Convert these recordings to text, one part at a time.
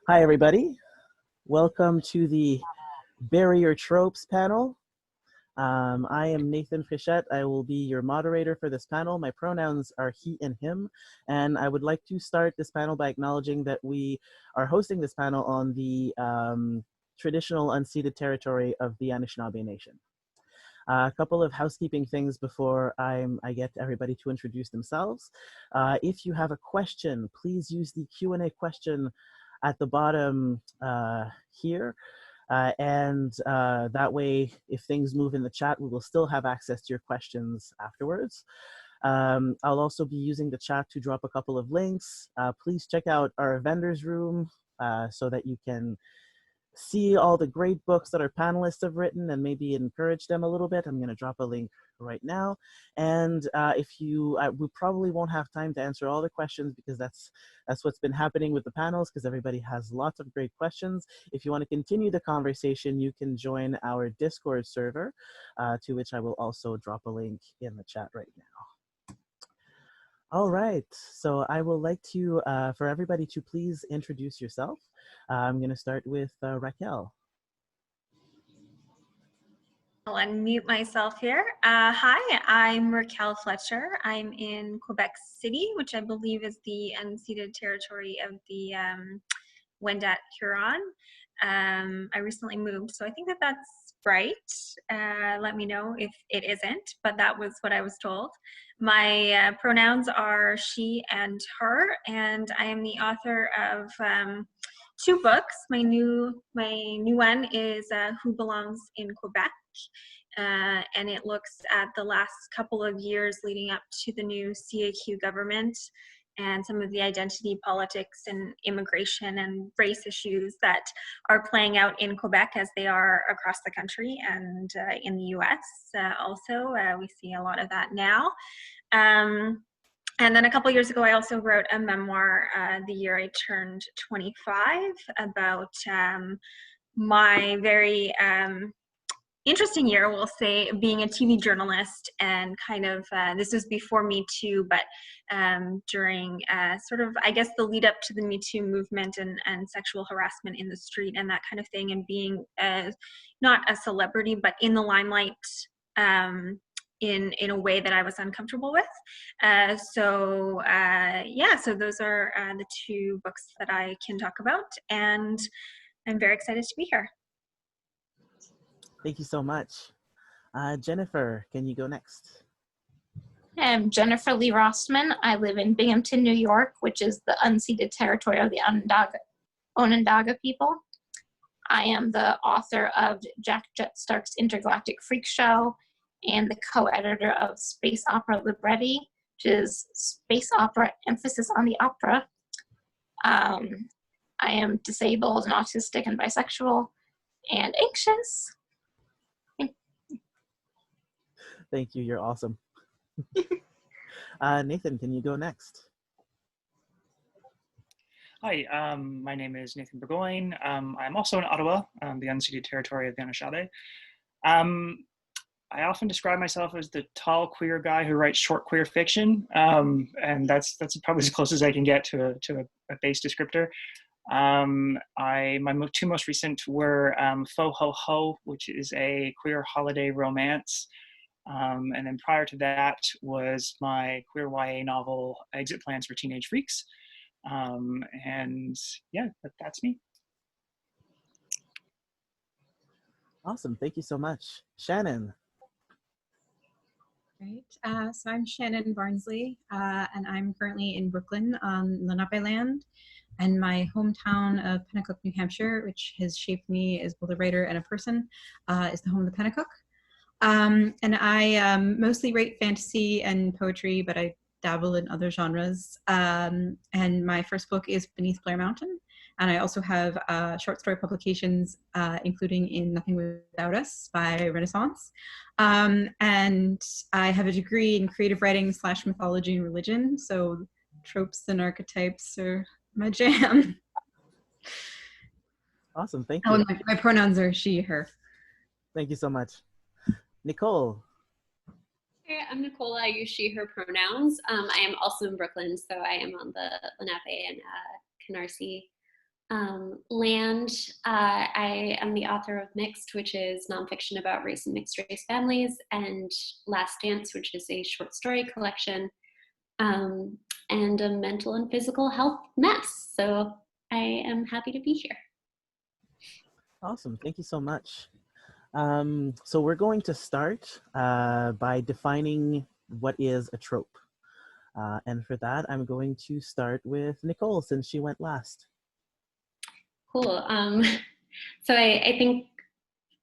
Hi, everybody. Welcome to the Barrier Tropes panel. I am Nathan Fichette. I will be your moderator for this panel. My pronouns are he and him, and I would like to start this panel by acknowledging that we are hosting this panel on the traditional unceded territory of the Anishinaabe Nation. A couple of housekeeping things before I get everybody to introduce themselves. If you have a question, please use the Q&A question at the bottom here. That way, if things move in the chat, we will still have access to your questions afterwards. I'll also be using the chat to drop a couple of links. Please check out our vendors room so that you can see all the great books that our panelists have written and maybe encourage them a little bit. I'm going to drop a link right now. And we probably won't have time to answer all the questions because that's what's been happening with the panels, because everybody has lots of great questions. If you want to continue the conversation, you can join our Discord server, to which I will also drop a link in the chat right now. All right, so I would like to, for everybody to please introduce yourself. I'm going to start with Raquel. I'll unmute myself here. Hi, I'm Raquel Fletcher. I'm in Quebec City, which I believe is the unceded territory of the Wendat Huron. I recently moved, so I think that that's right. Let me know if it isn't, but that was what I was told. My pronouns are she and her, and I am the author of two books. My new one is Who Belongs in Quebec, and it looks at the last couple of years leading up to the new CAQ government and some of the identity politics and immigration and race issues that are playing out in Quebec as they are across the country and in the US. Also, we see a lot of that now. And then a couple years ago, I also wrote a memoir the year I turned 25 about my very interesting year, we'll say, being a TV journalist and kind of, this was before Me Too, but during sort of, I guess, the lead up to the Me Too movement and sexual harassment in the street and that kind of thing, and being not a celebrity, but in the limelight in a way that I was uncomfortable with. So those are the two books that I can talk about, and I'm very excited to be here. Thank you so much. Jennifer, can you go next? I'm Jennifer Lee Rossman. I live in Binghamton, New York, which is the unceded territory of the Onondaga people. I am the author of Jack Jetstark's Intergalactic Freak Show and the co-editor of Space Opera Libretti, which is space opera, emphasis on the opera. I am disabled and autistic and bisexual and anxious. Thank you, you're awesome. Nathan, can you go next? Hi, my name is Nathan Burgoyne. I'm also in Ottawa, the unceded territory of the Anishinaabe. I often describe myself as the tall queer guy who writes short queer fiction, and that's probably as close as I can get to a base descriptor. My two most recent were Faux Ho Ho, which is a queer holiday romance. And then prior to that was my queer YA novel, Exit Plans for Teenage Freaks. And yeah, that's me. Awesome, thank you so much. Shannon. Great, so I'm Shannon Barnsley, and I'm currently in Brooklyn on Lenape land. And my hometown of Pennacook, New Hampshire, which has shaped me as both a writer and a person, is the home of the Pennacook. And I mostly write fantasy and poetry, but I dabble in other genres. And my first book is Beneath Blair Mountain. And I also have short story publications, including in Nothing Without Us by Renaissance. And I have a degree in creative writing / mythology and religion. So tropes and archetypes are my jam. Awesome, thank you. Oh, my pronouns are she, her. Thank you so much. Nicole. Hey, I'm Nicole. I use she, her pronouns. I am also in Brooklyn, so I am on the Lenape and Canarsie Land. I am the author of Mixed, which is nonfiction about race and mixed race families, and Last Dance, which is a short story collection, and a mental and physical health mess. So I am happy to be here. Awesome. Thank you so much. So we're going to start by defining what is a trope. And for that, I'm going to start with Nicole, since she went last. Cool. So I think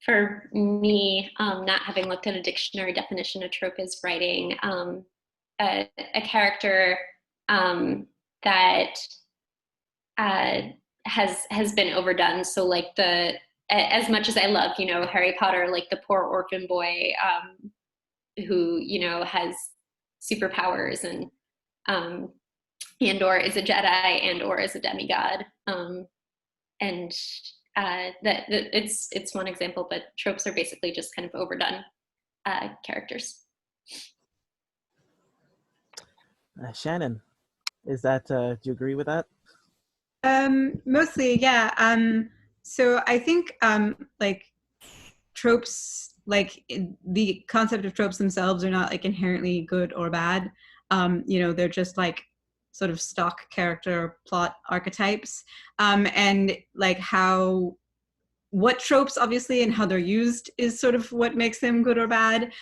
for me, not having looked at a dictionary definition, a trope is writing a character that has been overdone. So like as much as I love, Harry Potter, like the poor orphan boy who, has superpowers and or is a Jedi and or is a demigod. And it's one example, but tropes are basically just kind of overdone characters. Shannon, is that, do you agree with that? Mostly, yeah. So I think like tropes, like the concept of tropes themselves are not like inherently good or bad. They're just like sort of stock character plot archetypes, and like what tropes obviously and how they're used is sort of what makes them good or bad,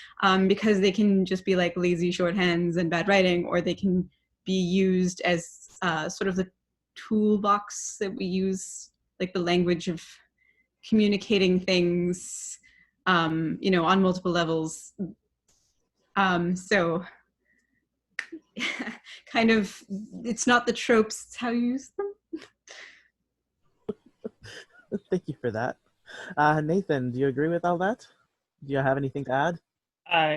because they can just be like lazy shorthands and bad writing, or they can be used as sort of the toolbox that we use, like the language of communicating things, on multiple levels. So kind of, it's not the tropes, it's how you use them. Thank you for that. Nathan, do you agree with all that? Do you have anything to add?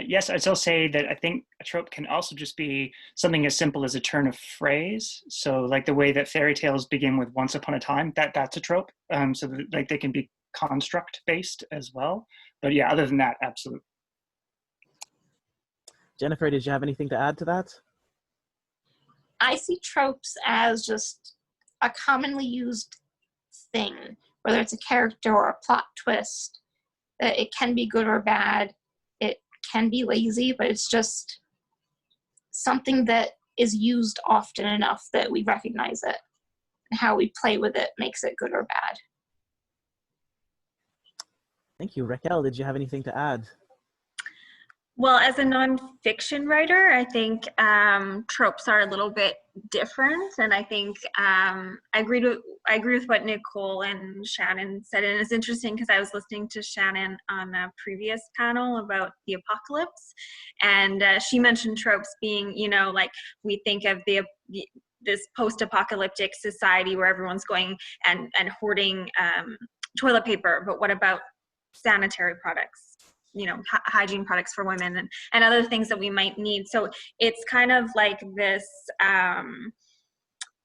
Yes, I'd still say that I think a trope can also just be something as simple as a turn of phrase. So like the way that fairy tales begin with once upon a time, that's a trope. So that, like they can be construct based as well. But yeah, other than that, absolutely. Jennifer, did you have anything to add to that? I see tropes as just a commonly used thing, whether it's a character or a plot twist. It can be good or bad. It can be lazy, but it's just something that is used often enough that we recognize it. And how we play with it makes it good or bad. Thank you. Raquel, did you have anything to add? Well, as a nonfiction writer, I think tropes are a little bit different, and I think I agree with what Nicole and Shannon said, and it's interesting because I was listening to Shannon on a previous panel about the apocalypse, and she mentioned tropes being, like we think of this post-apocalyptic society where everyone's going and hoarding toilet paper, but what about sanitary products? Hygiene products for women and other things that we might need. So it's kind of like this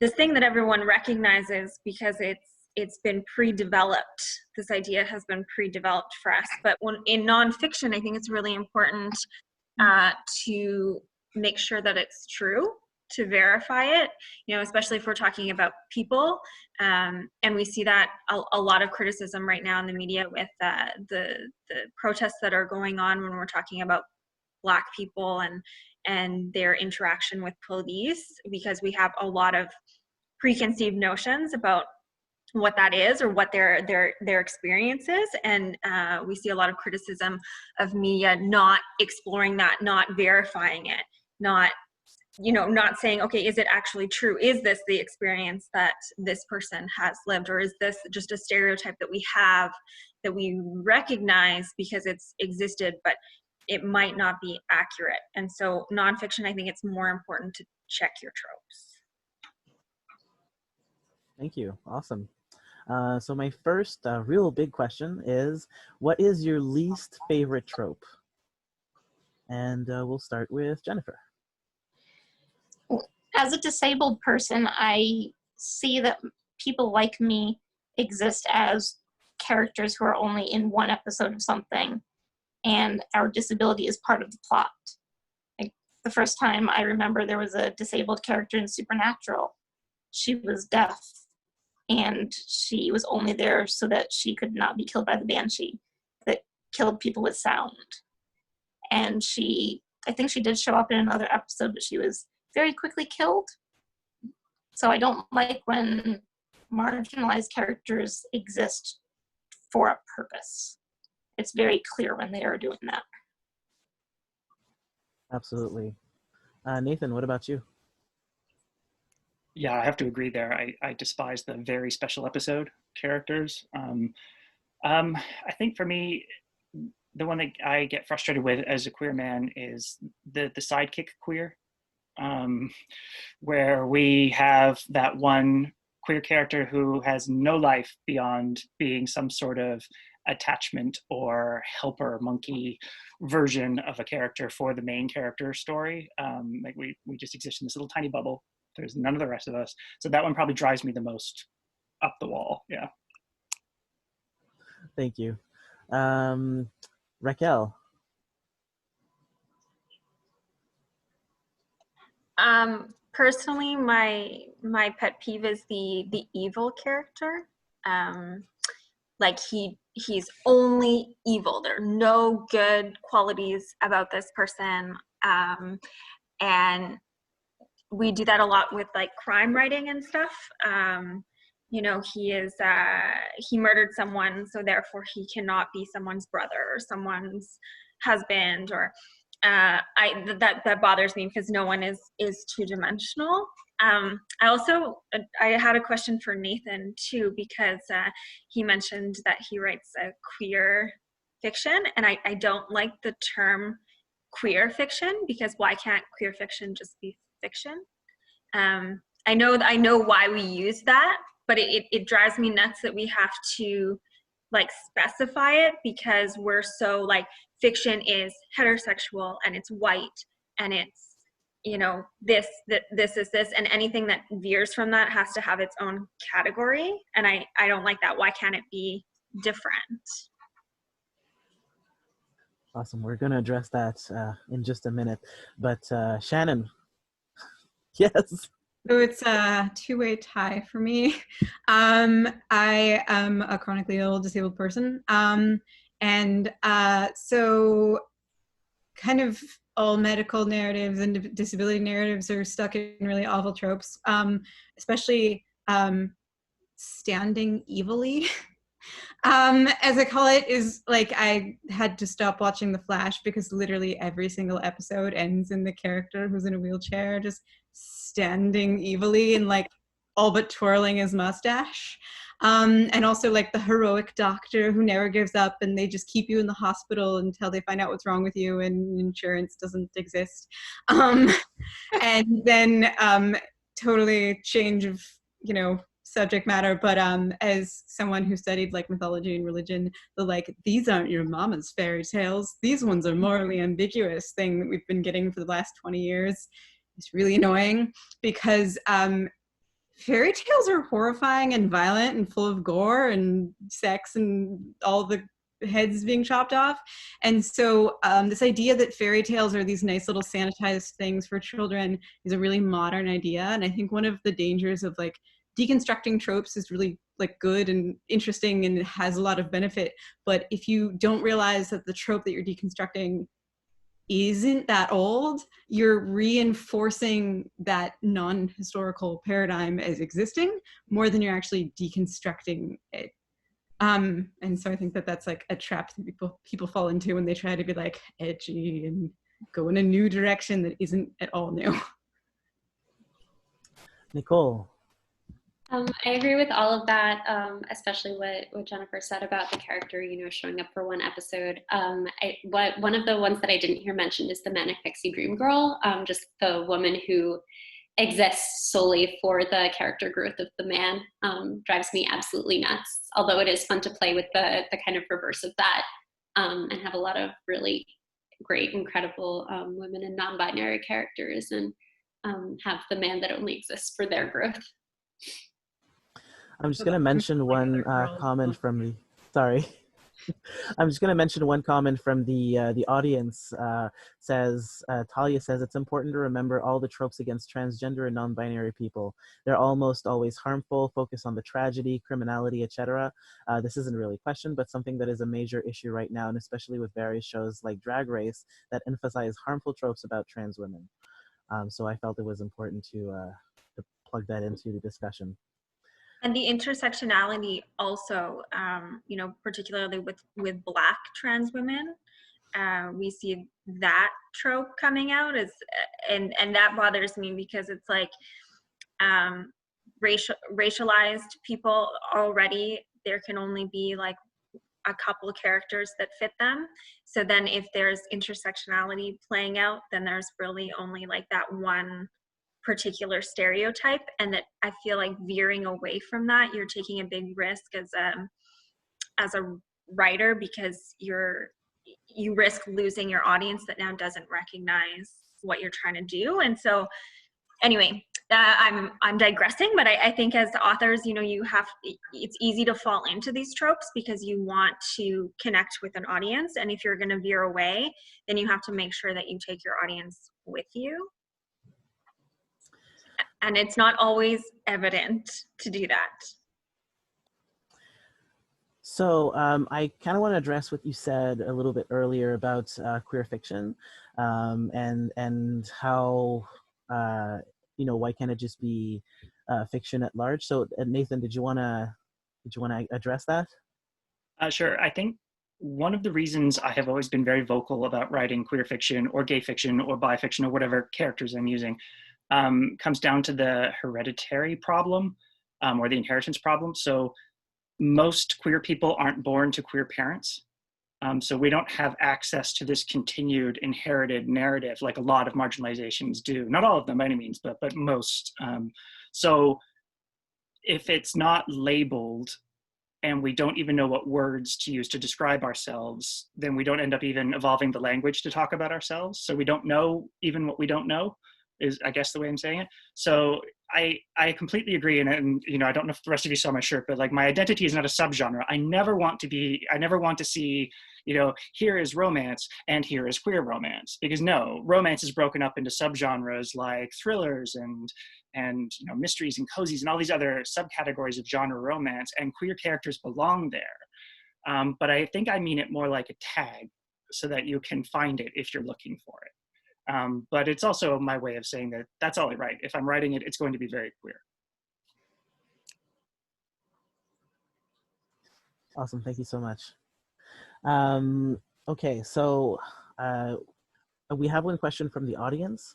this thing that everyone recognizes because it's been pre-developed. This idea has been pre-developed for us. But in nonfiction, I think it's really important to make sure that it's true, to verify it, especially if we're talking about people. And we see that a lot of criticism right now in the media with the protests that are going on when we're talking about Black people and their interaction with police, because we have a lot of preconceived notions about what that is or what their experience is, and we see a lot of criticism of media not exploring that, not verifying it, not saying, okay, is it actually true? Is this the experience that this person has lived? Or is this just a stereotype that we have, that we recognize because it's existed, but it might not be accurate? And so nonfiction, I think it's more important to check your tropes. Thank you. Awesome. So my first real big question is, what is your least favorite trope? And we'll start with Jennifer. As a disabled person, I see that people like me exist as characters who are only in one episode of something, and our disability is part of the plot. Like the first time I remember there was a disabled character in Supernatural. She was deaf, and she was only there so that she could not be killed by the banshee that killed people with sound. And I think she did show up in another episode, but she was very quickly killed. So I don't like when marginalized characters exist for a purpose. It's very clear when they are doing that. Absolutely. Nathan, what about you? Yeah, I have to agree there. I despise the very special episode characters. I think for me, the one that I get frustrated with as a queer man is the sidekick queer, where we have that one queer character who has no life beyond being some sort of attachment or helper monkey version of a character for the main character story. Like we just exist in this little tiny bubble. There's none of the rest of us. So that one probably drives me the most up the wall. Yeah. Thank you. Raquel. Personally, my pet peeve is the evil character. Like he's only evil. There are no good qualities about this person. And we do that a lot with like crime writing and stuff. You know, he murdered someone, so therefore he cannot be someone's brother or someone's husband, or that bothers me because no one is two-dimensional. I had a question for Nathan too, because he mentioned that he writes a queer fiction, and I don't like the term queer fiction, because why can't queer fiction just be fiction? I know why we use that, but it drives me nuts that we have to like specify it, because we're so like, fiction is heterosexual and it's white and it's, you know, this is this, and anything that veers from that has to have its own category, and I don't like that. Why can't it be different? Awesome. We're going to address that in just a minute. But Shannon, yes. So it's a two-way tie for me. I am a chronically ill, disabled person. And so kind of all medical narratives and disability narratives are stuck in really awful tropes, especially standing evilly. As I call it, is like I had to stop watching The Flash because literally every single episode ends in the character who's in a wheelchair just standing evilly and like all but twirling his mustache. And also like the heroic doctor who never gives up, and they just keep you in the hospital until they find out what's wrong with you and insurance doesn't exist. And then totally change of, you know, subject matter, but as someone who studied like mythology and religion, the like, these aren't your mama's fairy tales, these ones are morally ambiguous thing that we've been getting for the last 20 years is really annoying, because fairy tales are horrifying and violent and full of gore and sex and all the heads being chopped off. And so this idea that fairy tales are these nice little sanitized things for children is a really modern idea. And I think one of the dangers of like deconstructing tropes is really like good and interesting and it has a lot of benefit. But if you don't realize that the trope that you're deconstructing isn't that old, you're reinforcing that non-historical paradigm as existing more than you're actually deconstructing it. And so I think that that's like a trap that people fall into when they try to be like edgy and go in a new direction that isn't at all new. Nicole. I agree with all of that, especially what Jennifer said about the character, you know, showing up for one episode. One of the ones that I didn't hear mentioned is the Manic Pixie Dream Girl, just the woman who exists solely for the character growth of the man, drives me absolutely nuts. Although it is fun to play with the kind of reverse of that, and have a lot of really great, incredible women and non-binary characters, and have the man that only exists for their growth. I'm just going to mention one comment from the, sorry. I'm just going to mention one comment from the audience. Talia says it's important to remember all the tropes against transgender and non-binary people. They're almost always harmful, focus on the tragedy, criminality, etc. This isn't really a question, but something that is a major issue right now, and especially with various shows like Drag Race that emphasize harmful tropes about trans women. So I felt it was important to plug that into the discussion. And the intersectionality also, you know, particularly with Black trans women, we see that trope coming out and that bothers me because it's like racialized people already, there can only be like a couple of characters that fit them. So then if there's intersectionality playing out, then there's really only like that one particular stereotype, and that I feel like veering away from that, you're taking a big risk as a writer, because you risk losing your audience that now doesn't recognize what you're trying to do. And so anyway, I'm digressing, but I think as authors, you know, it's easy to fall into these tropes because you want to connect with an audience, and if you're going to veer away, then you have to make sure that you take your audience with you. And it's not always evident to do that. So I kind of want to address what you said a little bit earlier about queer fiction, and how you know, why can't it just be fiction at large? So Nathan, did you want to address that? Sure. I think one of the reasons I have always been very vocal about writing queer fiction or gay fiction or bi fiction or whatever characters I'm using comes down to the hereditary problem or the inheritance problem. So most queer people aren't born to queer parents. So we don't have access to this continued inherited narrative like a lot of marginalizations do. Not all of them by any means, but most. So if it's not labeled and we don't even know what words to use to describe ourselves, then we don't end up even evolving the language to talk about ourselves. So we don't know even what we don't know, is I guess the way I'm saying it. So I completely agree, and you know, I don't know if the rest of you saw my shirt, but like my identity is not a subgenre. I never want to see, you know, here is romance and here is queer romance, because no, romance is broken up into subgenres like thrillers and you know, mysteries and cozies and all these other subcategories of genre romance, and queer characters belong there. But I think I mean it more like a tag so that you can find it if you're looking for it. But it's also my way of saying that that's all I write. If I'm writing it, it's going to be very queer. Awesome, thank you so much. Okay, so we have one question from the audience.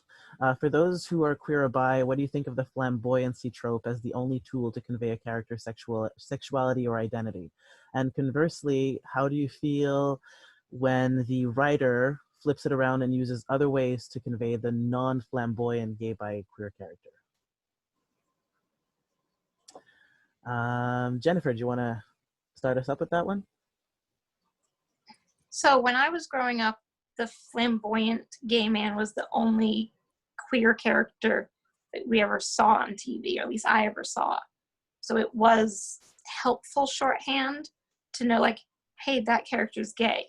For those who are queer or bi, what do you think of the flamboyancy trope as the only tool to convey a character's sexuality or identity? And conversely, how do you feel when the writer flips it around and uses other ways to convey the non-flamboyant gay bi queer character? Jennifer, do you want to start us up with that one? So when I was growing up, the flamboyant gay man was the only queer character that we ever saw on TV, or at least I ever saw. So it was helpful shorthand to know, like, hey, that character's gay.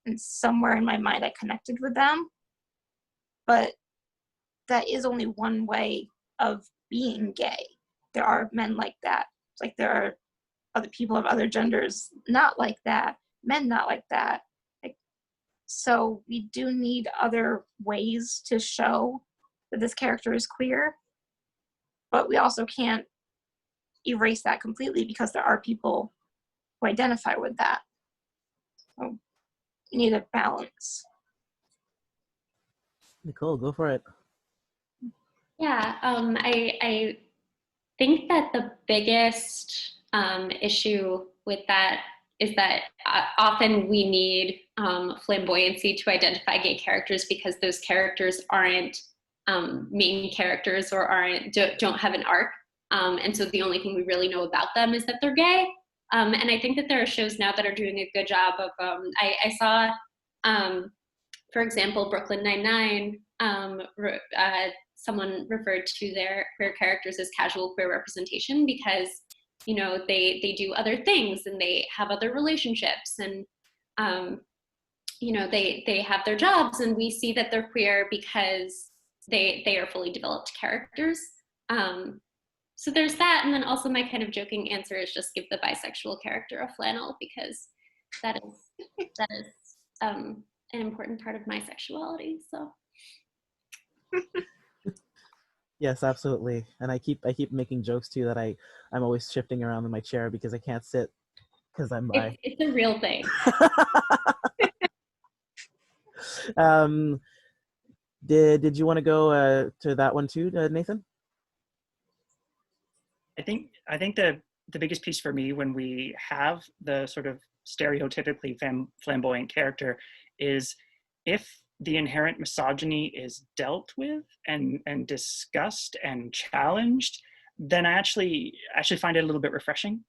And somewhere in my mind, I connected with them. But that is only one way of being gay. There are men like that. Like, there are other people of other genders not like that, men not like that. So we do need other ways to show that this character is queer, but we also can't erase that completely because there are people who identify with that. So we need a balance. Nicole, go for it. Yeah, I think that the biggest issue with that is that often we need flamboyancy to identify gay characters because those characters aren't main characters or don't have an arc. And so the only thing we really know about them is that they're gay. And I think that there are shows now that are doing a good job of, I saw, for example, Brooklyn Nine-Nine, someone referred to their queer characters as casual queer representation because, you know, they do other things and they have other relationships. And you know, they have their jobs and we see that they're queer because they are fully developed characters. So there's that. And then also my kind of joking answer is just give the bisexual character a flannel, because that is an important part of my sexuality. So. Yes, absolutely. And I keep making jokes too that I'm always shifting around in my chair because I can't sit because I'm bi. It's a real thing. Did you want to go to that one too, Nathan? I think the biggest piece for me when we have the sort of stereotypically flamboyant character is if the inherent misogyny is dealt with and discussed and challenged, then I actually find it a little bit refreshing.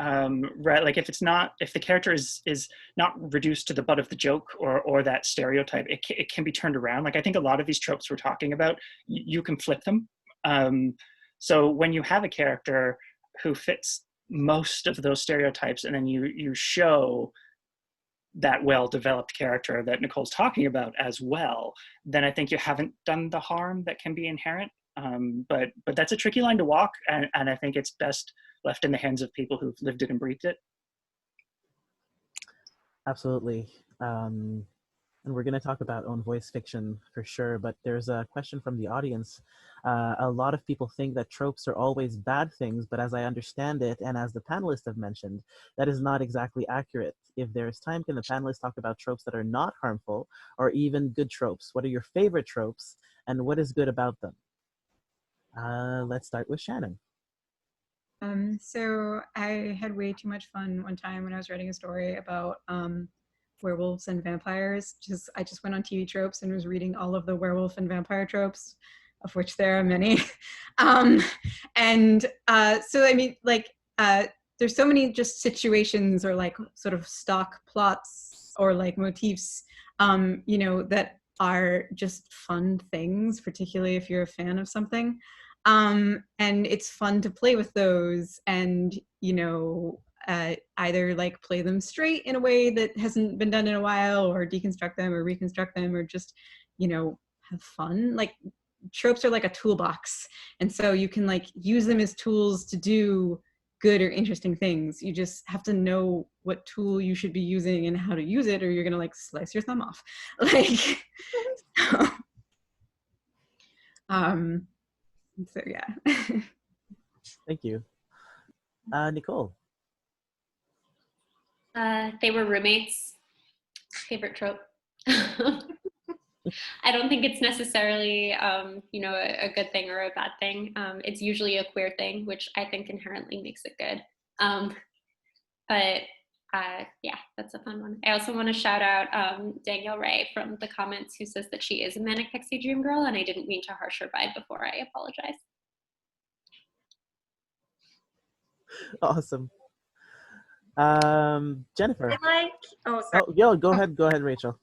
Right, like if the character is not reduced to the butt of the joke or that stereotype, it can be turned around. Like I think a lot of these tropes we're talking about, you can flip them. So when you have a character who fits most of those stereotypes, and then you show that well-developed character that Nicole's talking about as well, then I think you haven't done the harm that can be inherent. But that's a tricky line to walk, and I think it's best left in the hands of people who've lived it and breathed it. Absolutely. And we're going to talk about own voice fiction for sure, but there's a question from the audience. A lot of people think that tropes are always bad things, but as I understand it, and as the panelists have mentioned, that is not exactly accurate. If there's time, can the panelists talk about tropes that are not harmful, or even good tropes? What are your favorite tropes, and what is good about them? Let's start with Shannon. So I had way too much fun one time when I was writing a story about werewolves and vampires. I just went on TV Tropes and was reading all of the werewolf and vampire tropes, of which there are many. So I mean, like, there's so many just situations or like sort of stock plots or like motifs, you know, that are just fun things, particularly if you're a fan of something. And it's fun to play with those and, you know, either like play them straight in a way that hasn't been done in a while, or deconstruct them or reconstruct them, or just, you know, have fun. Like tropes are like a toolbox. And so you can like use them as tools to do good or interesting things. You just have to know what tool you should be using and how to use it, or you're going to like slice your thumb off. Like, so yeah. Thank you. Nicole. They were roommates. Favorite trope. I don't think it's necessarily, you know, a good thing or a bad thing. It's usually a queer thing, which I think inherently makes it good. Yeah, that's a fun one. I also want to shout out Danielle Ray from the comments, who says that she is a Manic Pixie Dream Girl, and I didn't mean to harsh her vibe before. I apologize. Awesome. Jennifer. Go ahead, Rachel.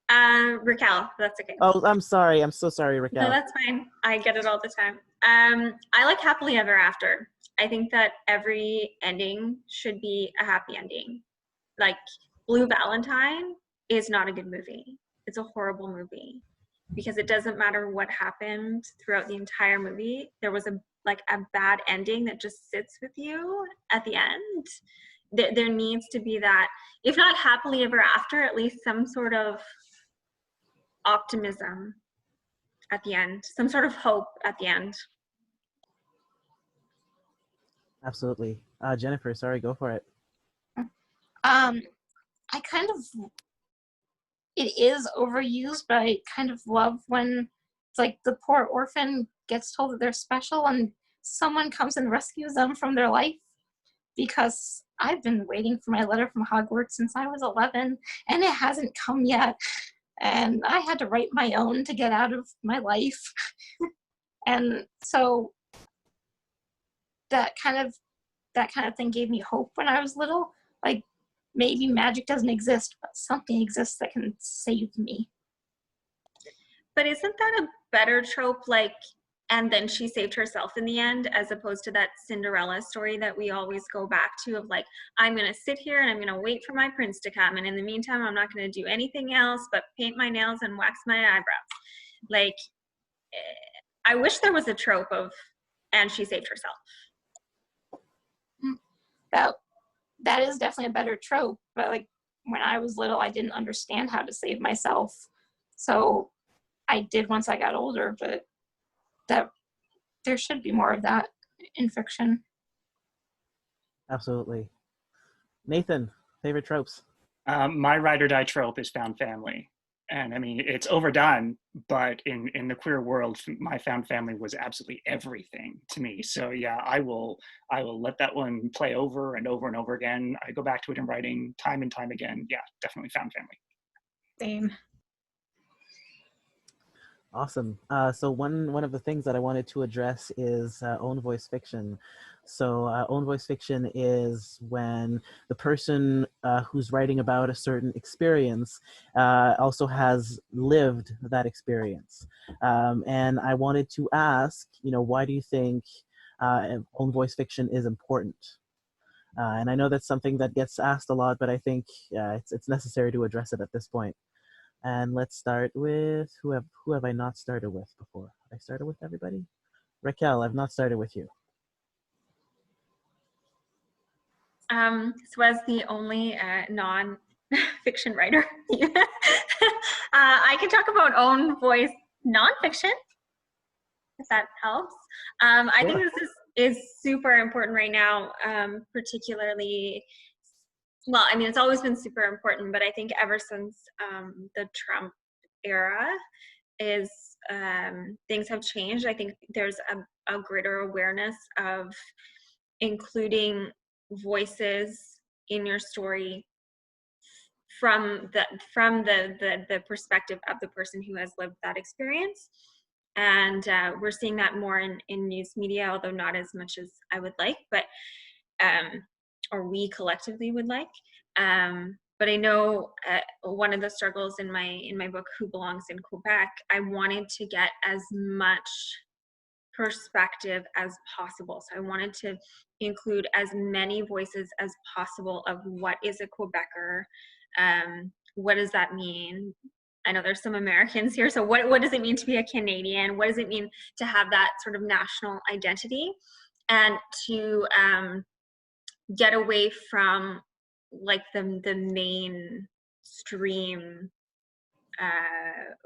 Raquel, that's okay. Oh, I'm sorry. I'm so sorry, Raquel. No, that's fine. I get it all the time. I like Happily Ever After. I think that every ending should be a happy ending. Like Blue Valentine is not a good movie. It's a horrible movie because it doesn't matter what happened throughout the entire movie. There was a bad ending that just sits with you at the end. There needs to be that, if not happily ever after, at least some sort of optimism at the end, some sort of hope at the end. Absolutely. Jennifer, sorry, go for it. It is overused, but I kind of love when it's like the poor orphan gets told that they're special and someone comes and rescues them from their life, because I've been waiting for my letter from Hogwarts since I was 11 and it hasn't come yet. And I had to write my own to get out of my life. And so that kind of thing gave me hope when I was little. Like, maybe magic doesn't exist, but something exists that can save me. But isn't that a better trope? Like, and then she saved herself in the end, as opposed to that Cinderella story that we always go back to of like, I'm going to sit here and I'm going to wait for my prince to come, and in the meantime I'm not going to do anything else but paint my nails and wax my eyebrows. Like, I wish there was a trope of, and she saved herself. That is definitely a better trope, but like when I was little, I didn't understand how to save myself. So I did once I got older, but that there should be more of that in fiction. Absolutely. Nathan, favorite tropes? My ride or die trope is found family. And I mean, it's overdone, but in the queer world, my found family was absolutely everything to me. So yeah, I will let that one play over and over and over again. I go back to it in writing time and time again. Yeah, definitely found family. Same. Awesome. So one of the things that I wanted to address is own voice fiction. So own voice fiction is when the person who's writing about a certain experience also has lived that experience. And I wanted to ask, why do you think own voice fiction is important? And I know that's something that gets asked a lot, but I think it's necessary to address it at this point. And let's start with, who have I not started with before? Have I started with everybody? Raquel, I've not started with you. So as the only non-fiction writer, I can talk about own voice nonfiction, if that helps. I think this is super important right now, particularly, well, I mean, it's always been super important, but I think ever since the Trump era things have changed. I think there's a greater awareness of including voices in your story from the perspective of the person who has lived that experience. And we're seeing that more in news media, although not as much as I would like, but or we collectively would like. But I know one of the struggles in my book, Who Belongs in Quebec, I wanted to get as much perspective as possible. So I wanted to include as many voices as possible of what is a Quebecer, what does that mean? I know there's some Americans here, so what does it mean to be a Canadian? What does it mean to have that sort of national identity? And to get away from like the mainstream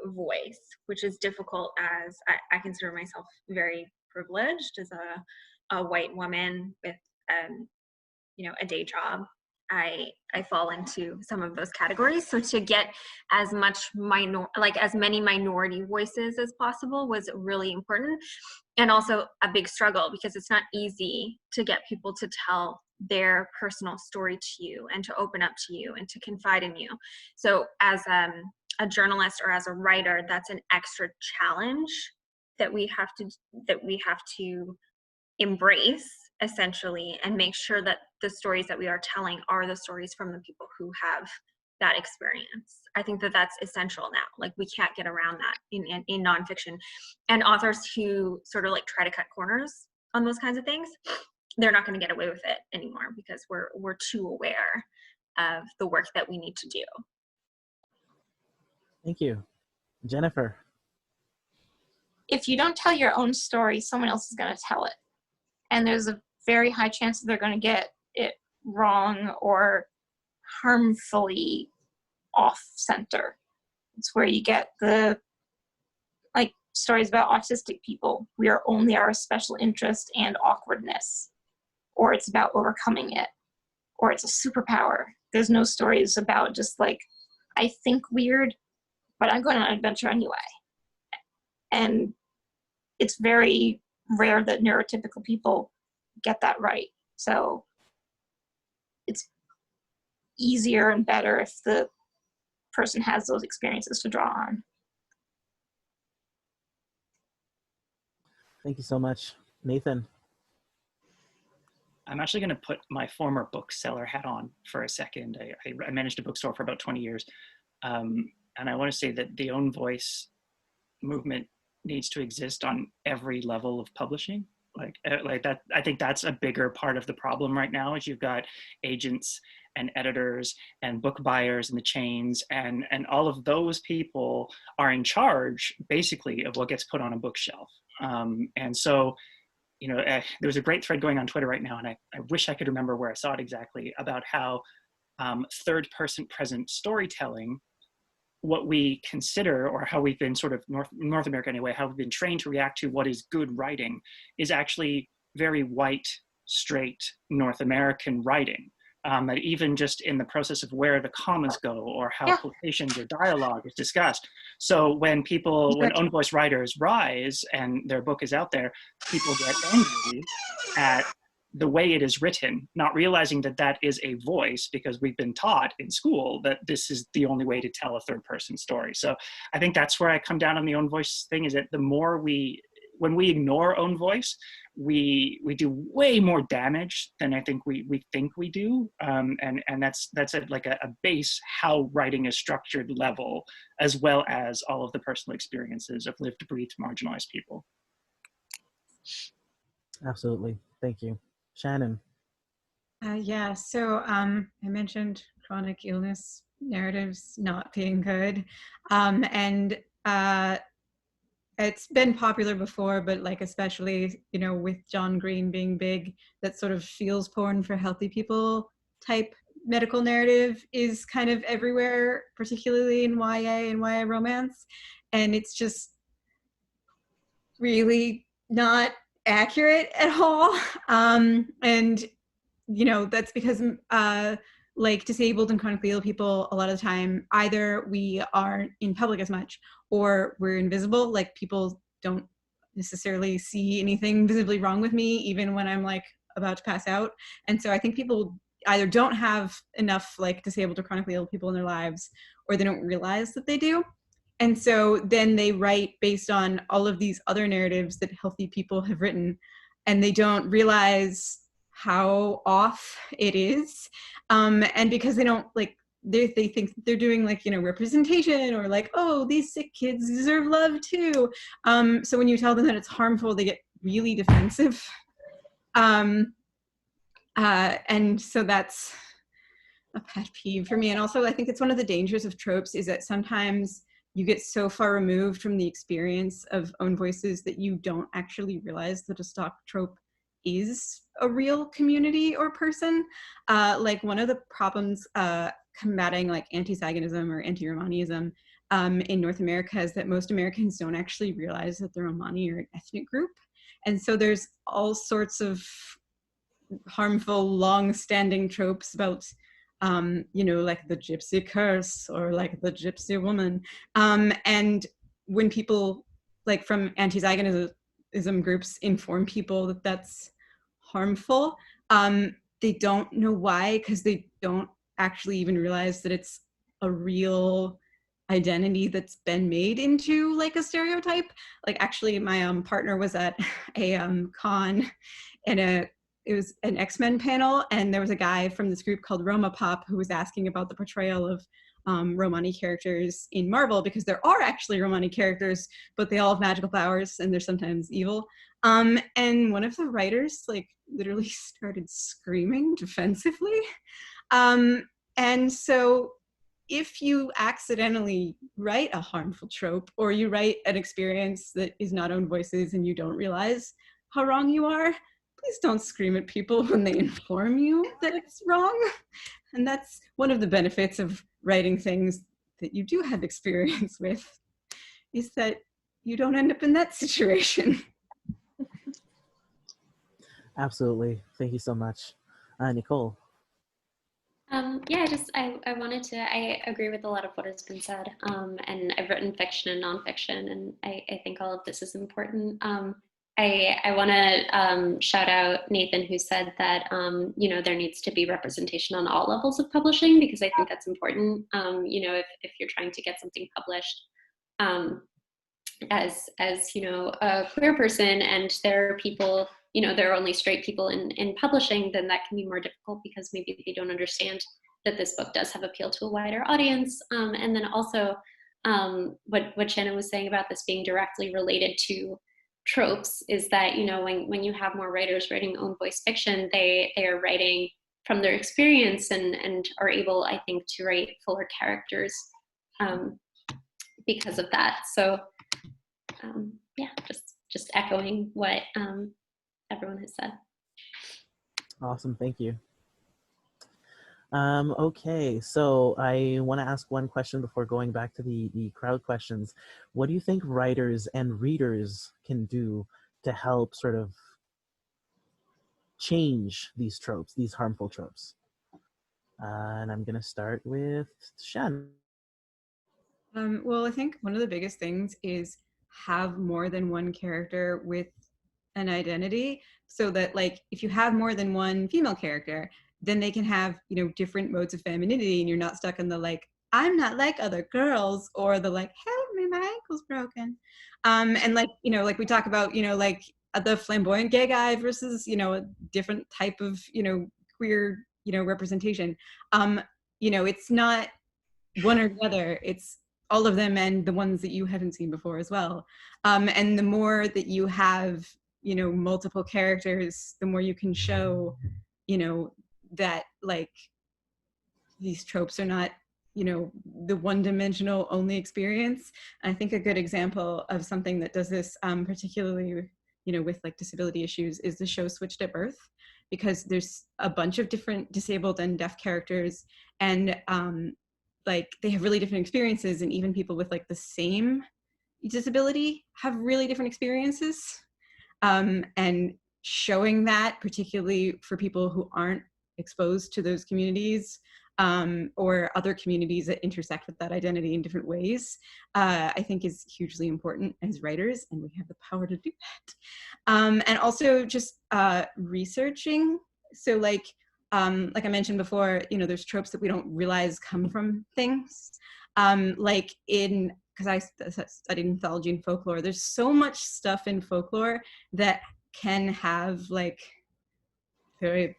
voice, which is difficult, as I consider myself very privileged as a white woman with a day job. I fall into some of those categories. So to get as much as many minority voices as possible was really important, and also a big struggle, because it's not easy to get people to tell their personal story to you and to open up to you and to confide in you. So as a journalist or as a writer, that's an extra challenge that we have to embrace, essentially, and make sure that the stories that we are telling are the stories from the people who have that experience. I think that that's essential now. Like, we can't get around that in nonfiction. And authors who sort of like try to cut corners on those kinds of things, they're not going to get away with it anymore, because we're too aware of the work that we need to do. Thank you. Jennifer. If you don't tell your own story, someone else is going to tell it. And there's a very high chance that they're going to get it wrong or harmfully off center. It's where you get the stories about autistic people. We are only our special interest and awkwardness, or it's about overcoming it, or it's a superpower. There's no stories about just I think weird, but I'm going on an adventure anyway. And it's very rare that neurotypical people get that right. So it's easier and better if the person has those experiences to draw on. Thank you so much. Nathan. I'm actually going to put my former bookseller hat on for a second. I managed a bookstore for about 20 years. And I want to say that the own voice movement needs to exist on every level of publishing. Like that, I think that's a bigger part of the problem right now, is you've got agents and editors and book buyers and the chains, and all of those people are in charge basically of what gets put on a bookshelf. And so, you know, there's a great thread going on Twitter right now, and I wish I could remember where I saw it exactly, about how third person present storytelling, what we consider, or how we've been sort of North America anyway, how we've been trained to react to what is good writing, is actually very white, straight North American writing. That even just in the process of where the commas go, or how quotations or dialogue is discussed. So when own voice writers rise and their book is out there, people get angry at the way it is written, not realizing that that is a voice, because we've been taught in school that this is the only way to tell a third person story. So I think that's where I come down on the own voice thing, is that the more when we ignore own voice, we do way more damage than I think we think we do. And that's at like a base how writing is structured level, as well as all of the personal experiences of lived, breathed, marginalized people. Absolutely. Thank you. Shannon. Yeah, so I mentioned chronic illness narratives not being good. And it's been popular before, but like especially, you know, with John Green being big, that sort of feels porn for healthy people type medical narrative is kind of everywhere, particularly in YA and YA romance. And it's just really not accurate at all. And, you know, that's because like disabled and chronically ill people, a lot of the time, either we aren't in public as much, or we're invisible. Like people don't necessarily see anything visibly wrong with me, even when I'm like about to pass out. And so I think people either don't have enough like disabled or chronically ill people in their lives, or they don't realize that they do. And so then they write based on all of these other narratives that healthy people have written, and they don't realize how off it is. And because they don't like, they think they're doing like, you know, representation, or like, oh, these sick kids deserve love too. So when you tell them that it's harmful, they get really defensive. And so that's a pet peeve for me. And also I think it's one of the dangers of tropes, is that sometimes you get so far removed from the experience of own voices that you don't actually realize that a stock trope is a real community or person. Like one of the problems combating like anti-Ziganism or anti-Romaniism in North America is that most Americans don't actually realize that the Romani are an ethnic group. And so there's all sorts of harmful, long-standing tropes about you know, like the gypsy curse, or like the gypsy woman. And when people like from anti-Ziganism groups inform people that that's harmful, they don't know why, because they don't actually even realize that it's a real identity that's been made into like a stereotype. Like actually my partner was at a con, and it was an X-Men panel, and there was a guy from this group called Roma Pop who was asking about the portrayal of Romani characters in Marvel, because there are actually Romani characters, but they all have magical powers and they're sometimes evil. And one of the writers like literally started screaming defensively. And so if you accidentally write a harmful trope, or you write an experience that is not own voices and you don't realize how wrong you are, please don't scream at people when they inform you that it's wrong. And that's one of the benefits of writing things that you do have experience with, is that you don't end up in that situation. Absolutely. Thank you so much. Nicole. Yeah, I wanted to, I agree with a lot of what has been said. And I've written fiction and nonfiction, and I think all of this is important. I want to shout out Nathan, who said that, you know, there needs to be representation on all levels of publishing, because I think that's important. You know, if you're trying to get something published as, you know, a queer person, and there are people, you know, there are only straight people in publishing, then that can be more difficult, because maybe they don't understand that this book does have appeal to a wider audience. And then also, what Shannon was saying about this being directly related to tropes is that, you know, when you have more writers writing own voice fiction, they are writing from their experience and are able, I think, to write fuller characters because of that. So yeah, just echoing what everyone has said. Awesome, thank you. Okay, so I want to ask one question before going back to the crowd questions. What do you think writers and readers can do to help sort of change these tropes, these harmful tropes? And I'm going to start with Shannon. Well, I think one of the biggest things is have more than one character with an identity, so that, like, if you have more than one female character, then they can have, you know, different modes of femininity, and you're not stuck in the, like, I'm not like other girls, or the, like, help me, my ankle's broken. And, like, you know, like we talk about, you know, like the flamboyant gay guy versus, you know, a different type of, you know, queer, you know, representation. You know, it's not one or the other, it's all of them, and the ones that you haven't seen before as well. And the more that you have, you know, multiple characters, the more you can show, you know, that, like, these tropes are not, you know, the one-dimensional only experience. I think a good example of something that does this, particularly, you know, with, like, disability issues, is the show Switched at Birth, because there's a bunch of different disabled and deaf characters, and like, they have really different experiences, and even people with, like, the same disability have really different experiences. And showing that, particularly for people who aren't exposed to those communities, or other communities that intersect with that identity in different ways, I think is hugely important as writers, and we have the power to do that. And also just researching. So, like I mentioned before, you know, there's tropes that we don't realize come from things. Like because I studied mythology and folklore, there's so much stuff in folklore that can have, like, very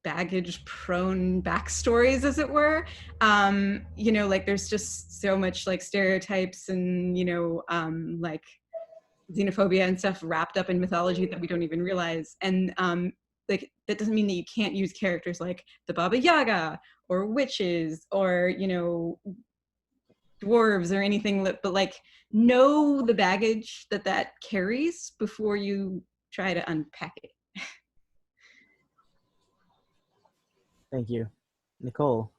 baggage-prone backstories, as it were. You know, like, there's just so much, like, stereotypes and, you know, like, xenophobia and stuff wrapped up in mythology that we don't even realize. And like, that doesn't mean that you can't use characters like the Baba Yaga or witches or, you know, dwarves or anything, but, like, know the baggage that carries before you try to unpack it. Thank you. Nicole.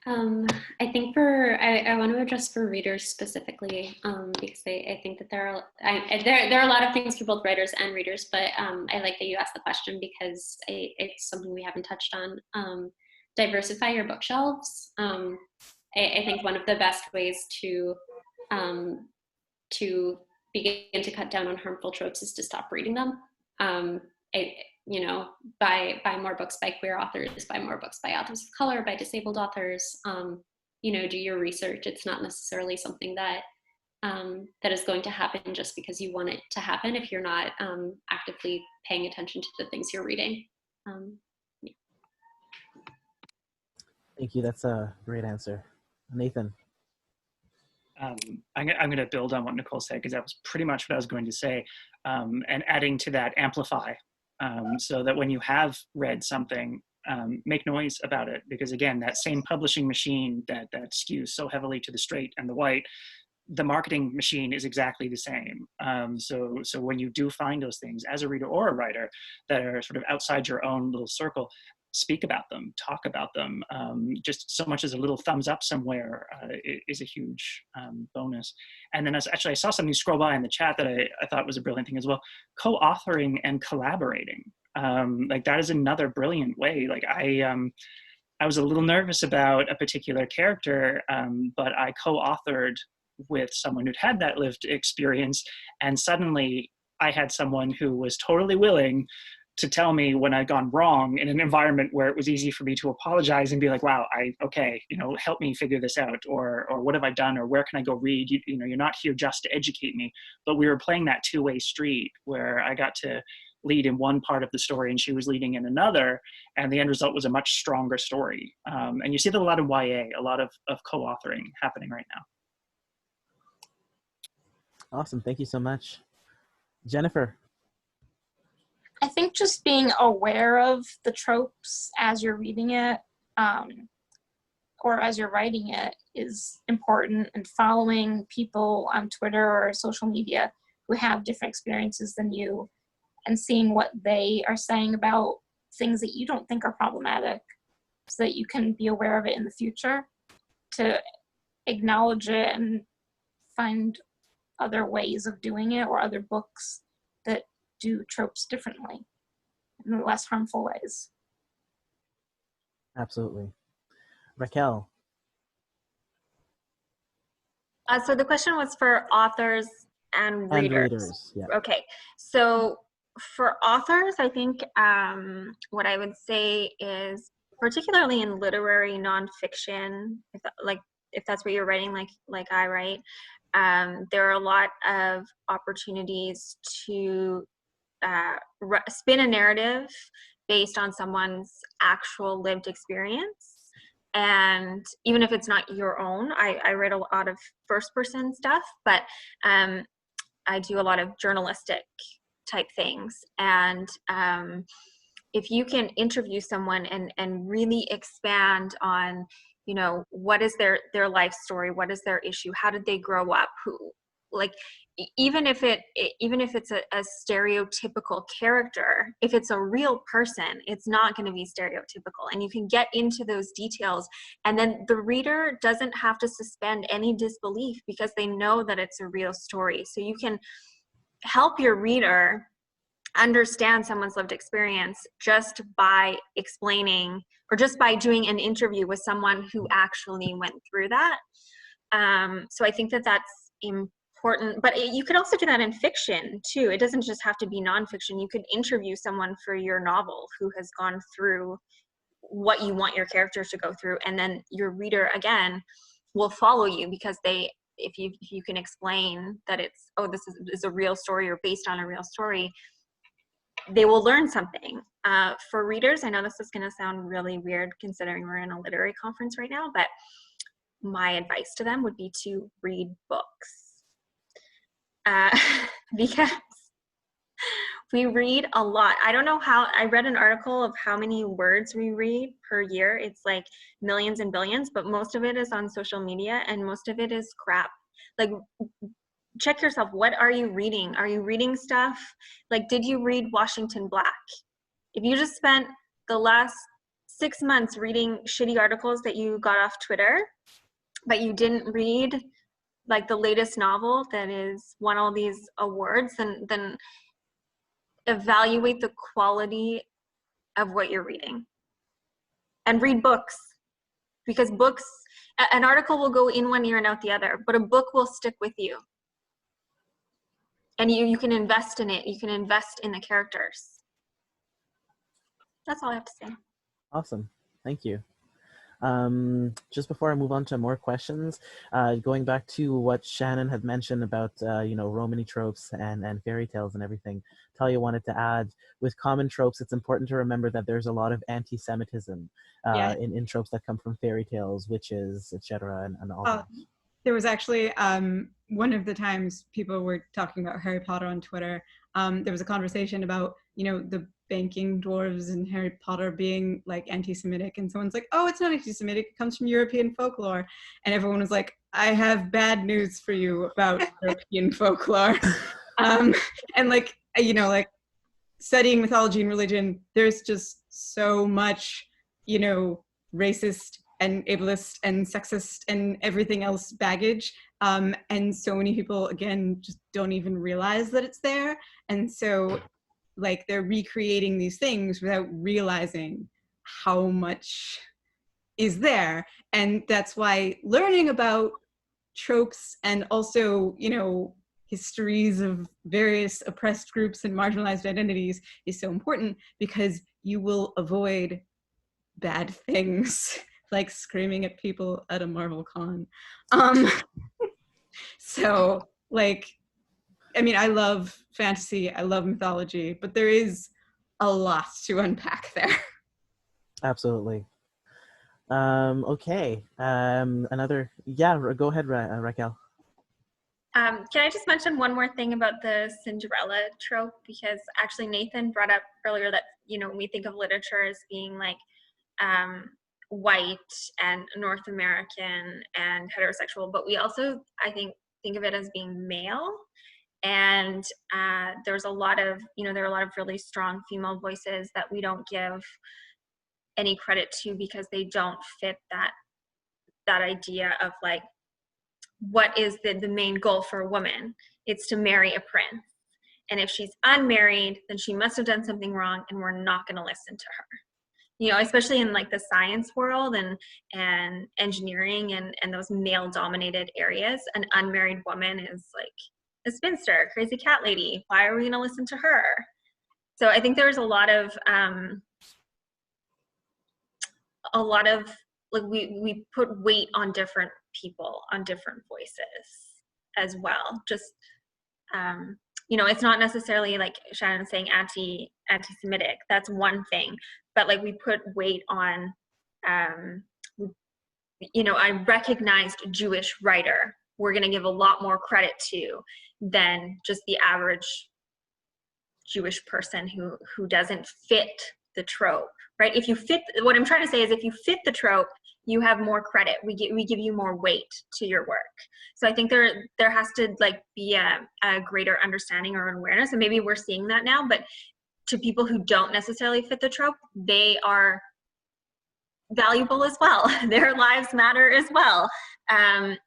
I think I want to address for readers specifically, because I think that there are a lot of things for both writers and readers, but I like that you asked the question because it's something we haven't touched on. Diversify your bookshelves. I think one of the best ways to begin to cut down on harmful tropes is to stop reading them. You know, buy more books by queer authors, buy more books by authors of color, by disabled authors. You know, do your research. It's not necessarily something that that is going to happen just because you want it to happen if you're not actively paying attention to the things you're reading. Yeah. Thank you. That's a great answer. Nathan. I'm going to build on what Nicole said, because that was pretty much what I was going to say, and adding to that, amplify, so that when you have read something, make noise about it, because again, that same publishing machine that skews so heavily to the straight and the white, the marketing machine is exactly the same. So when you do find those things as a reader or a writer that are sort of outside your own little circle, speak about them, talk about them. Just so much as a little thumbs up somewhere is a huge bonus. And then I saw something scroll by in the chat that I thought was a brilliant thing as well. Co-authoring and collaborating. Like, that is another brilliant way. Like, I was a little nervous about a particular character, but I co-authored with someone who'd had that lived experience, and suddenly I had someone who was totally willing to tell me when I'd gone wrong in an environment where it was easy for me to apologize and be like, wow, okay, you know, help me figure this out, or what have I done, or where can I go read? You know, you're not here just to educate me. But we were playing that two-way street where I got to lead in one part of the story and she was leading in another, and the end result was a much stronger story. And you see that a lot in YA, a lot of co-authoring happening right now. Awesome, thank you so much. Jennifer. I think just being aware of the tropes as you're reading it, or as you're writing it, is important, and following people on Twitter or social media who have different experiences than you, and seeing what they are saying about things that you don't think are problematic, so that you can be aware of it in the future, to acknowledge it and find other ways of doing it, or other books that do tropes differently in less harmful ways. Absolutely. Raquel. So the question was for authors and readers. Yeah. Okay, so for authors, I think what I would say is, particularly in literary nonfiction, if that's what you're writing, like I write, there are a lot of opportunities to spin a narrative based on someone's actual lived experience. And even if it's not your own, I write a lot of first-person stuff, but I do a lot of journalistic type things. And if you can interview someone and really expand on, you know, what is their life story, what is their issue, how did they grow up, who, like, even if it's a stereotypical character, if it's a real person, it's not going to be stereotypical, and you can get into those details, and then the reader doesn't have to suspend any disbelief because they know that it's a real story. So you can help your reader understand someone's lived experience just by explaining, or just by doing an interview with someone who actually went through that. So I think that that's important, but you could also do that in fiction too. It doesn't just have to be nonfiction. You could interview someone for your novel who has gone through what you want your characters to go through, and then your reader again will follow you because if you can explain that it's, oh, this is a real story or based on a real story, they will learn something. For readers, I know this is going to sound really weird considering we're in a literary conference right now, but my advice to them would be to read books. Because we read a lot. I don't know how, I read an article of how many words we read per year. It's like millions and billions, but most of it is on social media and most of it is crap. Like, check yourself. What are you reading? Are you reading stuff? Like, did you read Washington Black? If you just spent the last 6 months reading shitty articles that you got off Twitter, but you didn't read like the latest novel that is won all these awards, then evaluate the quality of what you're reading. And read books, because books, an article will go in one ear and out the other, but a book will stick with you. And you can invest in it. You can invest in the characters. That's all I have to say. Awesome, thank you. Just before I move on to more questions, going back to what Shannon had mentioned about Romany tropes and fairy tales and everything, Talia wanted to add, with common tropes, it's important to remember that there's a lot of anti-Semitism in tropes that come from fairy tales, witches, etc., and all that. There was actually one of the times people were talking about Harry Potter on Twitter, there was a conversation about, the banking dwarves and Harry Potter being like anti-Semitic, and someone's like, oh, it's not anti-Semitic, it comes from European folklore, and everyone was like, I have bad news for you about European folklore. And like studying mythology and religion, there's just so much racist and ableist and sexist and everything else baggage, and so many people again just don't even realize that it's there, and so like they're recreating these things without realizing how much is there. And that's why learning about tropes and also, histories of various oppressed groups and marginalized identities is so important, because you will avoid bad things like screaming at people at a Marvel con. So like, I mean, I love fantasy, I love mythology, but there is a lot to unpack there. Absolutely. Okay. Go ahead, Raquel. Can I just mention one more thing about the Cinderella trope? Because actually Nathan brought up earlier that, you know, we think of literature as being like white and North American and heterosexual, but we also, I think of it as being male. And there's a lot of, you know, there are a lot of really strong female voices that we don't give any credit to because they don't fit that idea of like, what is the main goal for a woman? It's to marry a prince. And if she's unmarried, then she must have done something wrong and we're not going to listen to her. You know, especially in like the science world and engineering and those male dominated areas, an unmarried woman is like a spinster, crazy cat lady. Why are we going to listen to her? So I think there's a lot of like we put weight on different people, on different voices as well. Just you know, it's not necessarily like Shannon saying anti-Semitic. That's one thing, but like we put weight on you know, a recognized Jewish writer we're going to give a lot more credit to than just the average Jewish person who doesn't fit the trope, right? If you fit, what I'm trying to say is if you fit the trope, you have more credit. We give you more weight to your work. So I think there has to like be a greater understanding or awareness, and maybe we're seeing that now, but to people who don't necessarily fit the trope, they are valuable as well. Their lives matter as well. And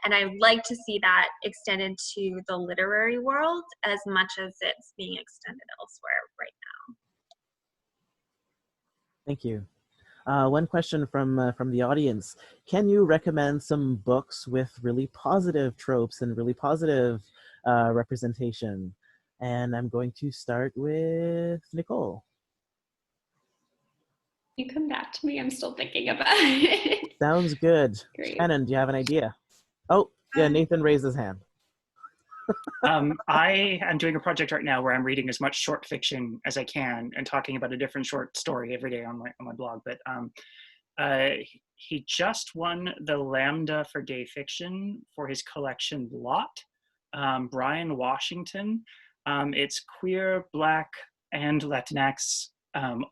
I'd like to see that extended to the literary world as much as it's being extended elsewhere right now. Thank you. One question from the audience. Can you recommend some books with really positive tropes and really positive representation? And I'm going to start with Nicole. You come back to me. I'm still thinking about it. Sounds good. Great. Shannon, do you have an idea? Oh, yeah, Nathan raised his hand. I am doing a project right now where I'm reading as much short fiction as I can and talking about a different short story every day on my blog. But he just won the Lambda for Gay Fiction for his collection Lot. Brian Washington. It's queer, Black, and Latinx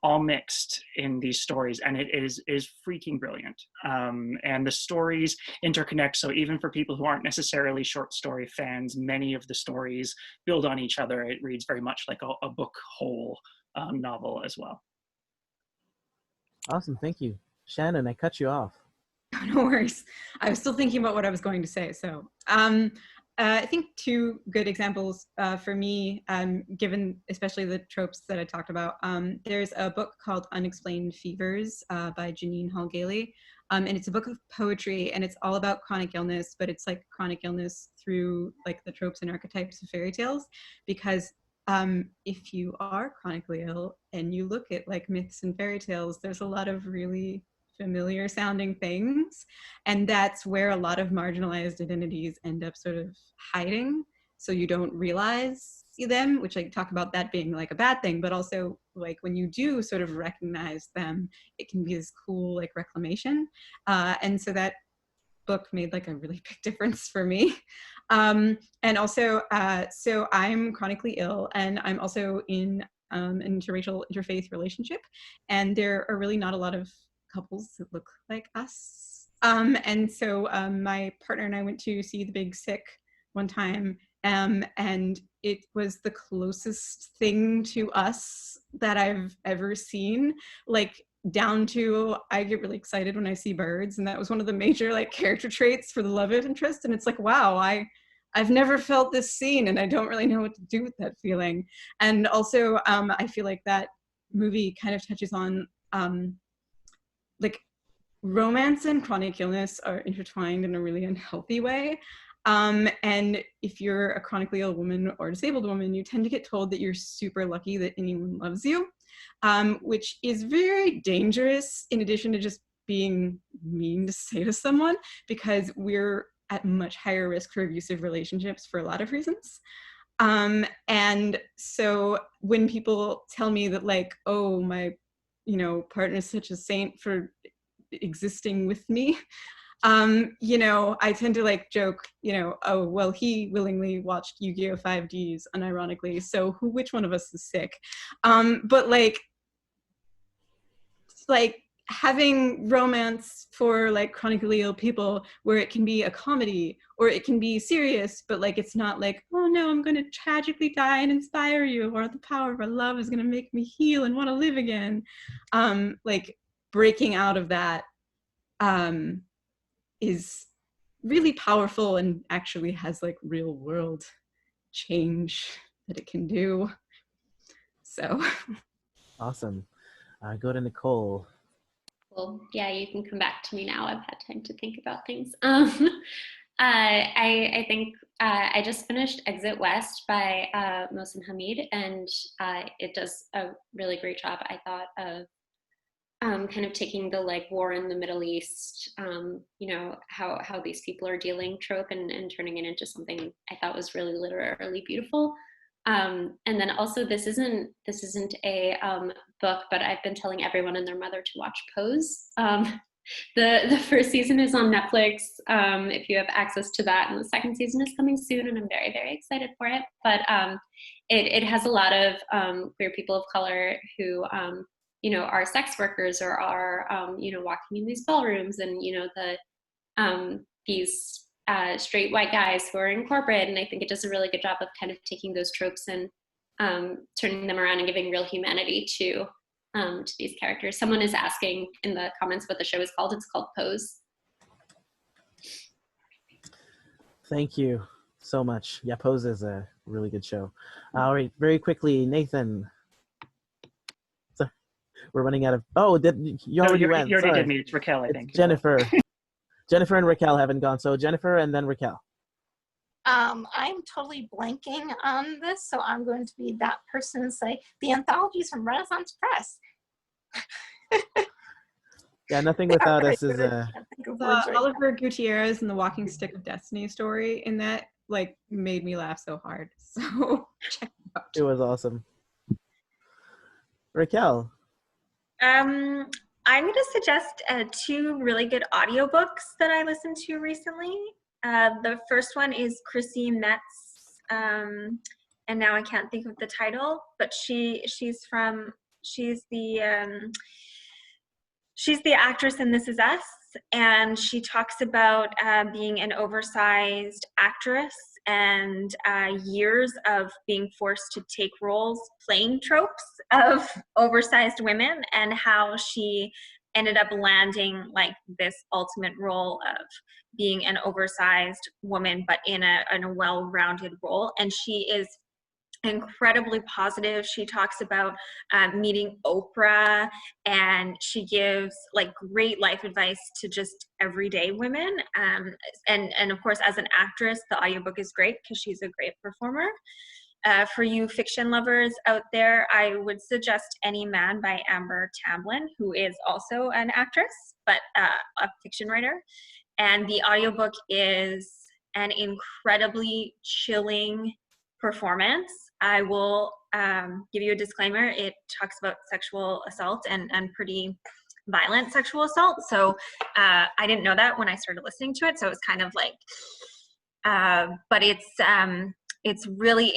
all mixed in these stories, and it is freaking brilliant. And the stories interconnect, so even for people who aren't necessarily short story fans, many of the stories build on each other. It reads very much like a book whole novel as well. Awesome, thank you. Shannon, I cut you off. No worries. I was still thinking about what I was going to say. So I think two good examples for me, given especially the tropes that I talked about. There's a book called Unexplained Fevers by Janine Hall Gailey. And it's a book of poetry, and it's all about chronic illness, but it's like chronic illness through like the tropes and archetypes of fairy tales. Because if you are chronically ill and you look at like myths and fairy tales, there's a lot of really familiar sounding things, and that's where a lot of marginalized identities end up sort of hiding, so you don't realize them, which I talk about that being like a bad thing, but also like when you do sort of recognize them, it can be this cool like reclamation, and so that book made like a really big difference for me. And also so I'm chronically ill, and I'm also in an interracial interfaith relationship, and there are really not a lot of couples that look like us. And so my partner and I went to see The Big Sick one time, and it was the closest thing to us that I've ever seen, like down to I get really excited when I see birds, and that was one of the major like character traits for the love interest. And it's like, wow, I've never felt this scene, and I don't really know what to do with that feeling. And also I feel like that movie kind of touches on like romance and chronic illness are intertwined in a really unhealthy way. And if you're a chronically ill woman or disabled woman, you tend to get told that you're super lucky that anyone loves you, which is very dangerous in addition to just being mean to say to someone, because we're at much higher risk for abusive relationships for a lot of reasons. And so when people tell me that like, oh, my, partner is such a saint for existing with me, I tend to like joke, oh, well, he willingly watched Yu-Gi-Oh! 5Ds unironically, so which one of us is sick? But like having romance for like chronically ill people where it can be a comedy or it can be serious, but like it's not like, oh no, I'm going to tragically die and inspire you, or the power of our love is going to make me heal and want to live again. Like breaking out of that is really powerful and actually has like real world change that it can do. So Awesome. Go to Nicole. Well, yeah, you can come back to me now. I've had time to think about things. I think I just finished Exit West by Mohsen Hamid, and it does a really great job, I thought, of kind of taking the like war in the Middle East, how these people are dealing trope and turning it into something I thought was really literarily beautiful. And then also this isn't a book, but I've been telling everyone and their mother to watch Pose. The first season is on Netflix, if you have access to that, and the second season is coming soon, and I'm very, very excited for it. But it has a lot of queer people of color who are sex workers or are walking in these ballrooms, and these straight white guys who are in corporate. And I think it does a really good job of kind of taking those tropes and turning them around and giving real humanity to these characters. Someone is asking in the comments what the show is called. It's called Pose. Thank you so much. Yeah, Pose is a really good show. All right, very quickly, Nathan. So we're running out of. Oh, you already went? You already Sorry. did me. It's Raquel, I think. Jennifer. Jennifer and Raquel haven't gone. So Jennifer and then Raquel. I'm totally blanking on this, so I'm going to be that person and say the anthologies from Renaissance Press. Yeah, Nothing Without Us is a. Oliver Gutierrez and the Walking Stick of Destiny story, and that like made me laugh so hard. So check it out. It was awesome. Raquel. I'm going to suggest two really good audiobooks that I listened to recently. The first one is Chrissy Metz, and now I can't think of the title, but she's the actress in This Is Us, and she talks about being an oversized actress and years of being forced to take roles playing tropes of oversized women, and how she ended up landing like this ultimate role of being an oversized woman, but in a well-rounded role. And she is incredibly positive. She talks about meeting Oprah, and she gives like great life advice to just everyday women. And of course, as an actress, the audiobook is great because she's a great performer. For you fiction lovers out there, I would suggest Any Man by Amber Tamlin, who is also an actress, but a fiction writer. And the audiobook is an incredibly chilling performance. I will give you a disclaimer. It talks about sexual assault and pretty violent sexual assault. So I didn't know that when I started listening to it. So it was kind of like, but it's really,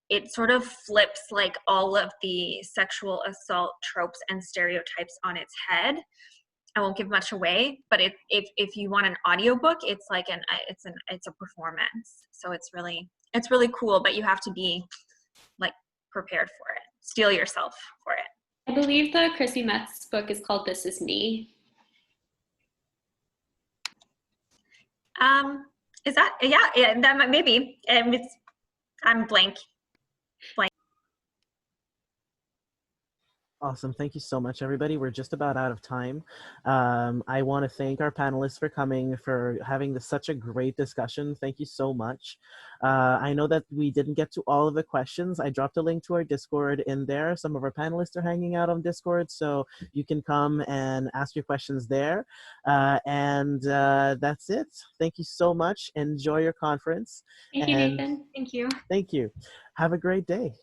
it sort of flips like all of the sexual assault tropes and stereotypes on its head. I won't give much away, but if you want an audiobook, it's like it's a performance. So it's really cool, but you have to be like prepared for it. Steel yourself for it. I believe the Chrissy Metz book is called This Is Me. Is that, yeah, that might, maybe. I'm blank. Awesome. Thank you so much, everybody. We're just about out of time. I want to thank our panelists for coming, for having such a great discussion. Thank you so much. I know that we didn't get to all of the questions. I dropped a link to our Discord in there. Some of our panelists are hanging out on Discord, so you can come and ask your questions there. That's it. Thank you so much. Enjoy your conference. Thank you, And Nathan. Thank you. thank you. Have a great day.